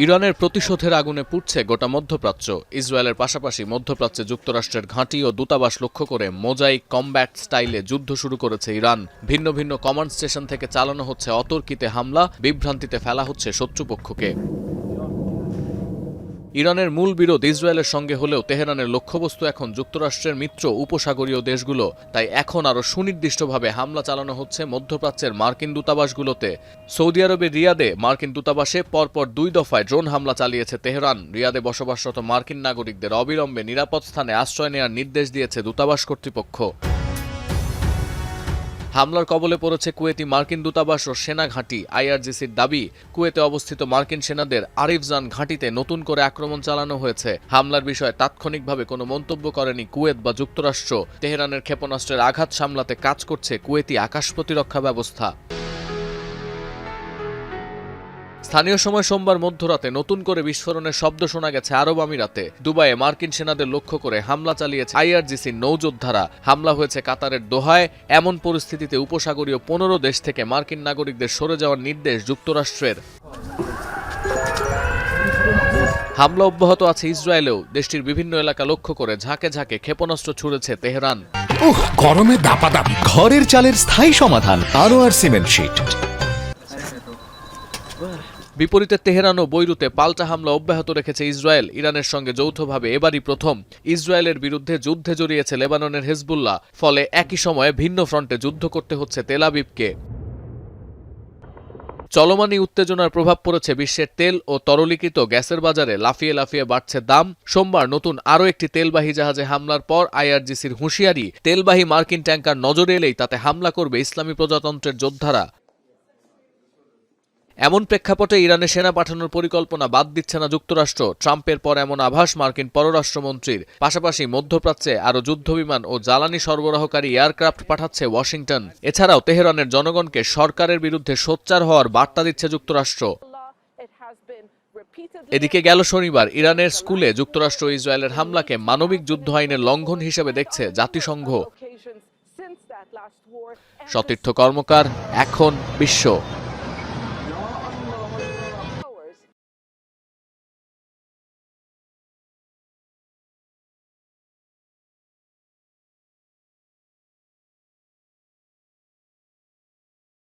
ইরানের প্রতিশোধের আগুনে পুড়ছে গোটা মধ্যপ্রাচ্য। ইসরায়েলের পাশাপাশি মধ্যপ্রাচ্যে যুক্তরাষ্ট্রের ঘাঁটি ও দূতাবাস লক্ষ্য করে মোজাইক কমব্যাট স্টাইলে যুদ্ধ শুরু করেছে ইরান। ভিন্ন ভিন্ন কমান্ড স্টেশন থেকে চালানো হচ্ছে অতর্কিতে হামলা, বিভ্রান্তিতে ফেলা হচ্ছে শত্রুপক্ষকে। ইরানের মূল বিরোধ ইসরায়েলের সঙ্গে হলেও তেহরানের লক্ষ্যবস্তু এখন যুক্তরাষ্ট্রের মিত্র উপসাগরীয় দেশগুলো। তাই এখন আরও সুনির্দিষ্টভাবে হামলা চালানো হচ্ছে মধ্যপ্রাচ্যের মার্কিন দূতাবাসগুলোতে। সৌদি আরবের রিয়াদে মার্কিন দূতাবাসে পরপর 2 দফায় ড্রোন হামলা চালিয়েছে তেহরান। রিয়াদে বসবাসরত মার্কিন নাগরিকদের অবিলম্বে নিরাপদ স্থানে আশ্রয় নেওয়ার নির্দেশ দিয়েছে দূতাবাস কর্তৃপক্ষ। হামলার কবলে পড়েছে কুয়েতি মার্কিন দূতাবাস ও সেনা ঘাঁটি। আইআরজিসির দাবি, কুয়েতে অবস্থিত মার্কিন সেনাদের আরিফজান ঘাঁটিতে নতুন করে আক্রমণ চালানো হয়েছে। হামলার বিষয়ে তাৎক্ষণিকভাবে কোনো মন্তব্য করেনি কুয়েত বা যুক্তরাষ্ট্র। তেহরানের ক্ষেপণাস্ত্রের আঘাত সামলাতে কাজ করছে কুয়েতি আকাশ প্রতিরক্ষা ব্যবস্থা। স্থানীয় সময় সোমবার মধ্যরাতে নতুন করে বিস্ফোরণের শব্দ শোনা গেছে আরব আমিরাতে। দুবাইয়ে মার্কিন সেনাদের লক্ষ্য করে হামলা চালিয়েছে আইআরজিসির নৌযোদ্ধারা। হামলা হয়েছে কাতারের দোহায়। এমন পরিস্থিতিতে উপসাগরীয় 15 দেশ থেকে মার্কিন নাগরিকদের সরে যাওয়ার নির্দেশ যুক্তরাষ্ট্রের। হামলা অব্যাহত আছে ইসরায়েলেও। দেশটির বিভিন্ন এলাকা লক্ষ্য করে ঝাঁকে ঝাঁকে ক্ষেপণাস্ত্র ছুড়েছে তেহরান। গরমে দাপাদাপি, ঘরের চালের স্থায়ী সমাধান আরোয়ার সিমেন্ট শীট। বিপরীতে তেহরান ও বৈরুতে পাল্টা হামলা অব্যাহত রেখেছে ইসরায়েল। ইরানের সঙ্গে যৌথভাবে এবারই প্রথম ইসরায়েলের বিরুদ্ধে যুদ্ধে জড়িয়েছে লেবাননের হেজবুল্লাহ। ফলে একই সময়ে ভিন্ন ফ্রন্টে যুদ্ধ করতে হচ্ছে তেল আবিবকে। চলমানি উত্তেজনার প্রভাব পড়েছে বিশ্বের তেল ও তরলীকৃত গ্যাসের বাজারে। লাফিয়ে লাফিয়ে বাড়ছে দাম। সোমবার নতুন আরও একটি তেলবাহী জাহাজে হামলার পর আইআরজিসির হুঁশিয়ারি, তেলবাহী মার্কিন ট্যাঙ্কার নজরে এলেই তাতে হামলা করবে ইসলামী প্রজাতন্ত্রের যোদ্ধারা। এমন প্রেক্ষাপটে ইরানে সেনা পাঠানোর পরিকল্পনা বাদ দিচ্ছে না যুক্তরাষ্ট্র। ট্রাম্পের পর এমন আভাস মার্কিন পররাষ্ট্রমন্ত্রীর। পাশাপাশি মধ্যপ্রাচ্যে আরও যুদ্ধবিমান ও জ্বালানি সরবরাহকারী এয়ারক্রাফট পাঠাচ্ছে ওয়াশিংটন। এছাড়াও তেহরানের জনগণকে সরকারের বিরুদ্ধে সোচ্চার হওয়ার বার্তা দিচ্ছে যুক্তরাষ্ট্র। এদিকে গেল শনিবার ইরানের স্কুলে যুক্তরাষ্ট্র ইসরায়েলের হামলাকে মানবিক যুদ্ধ আইনের লঙ্ঘন হিসেবে দেখছে জাতিসংঘ। সতীর্থ কর্মকার, এখন বিশ্ব।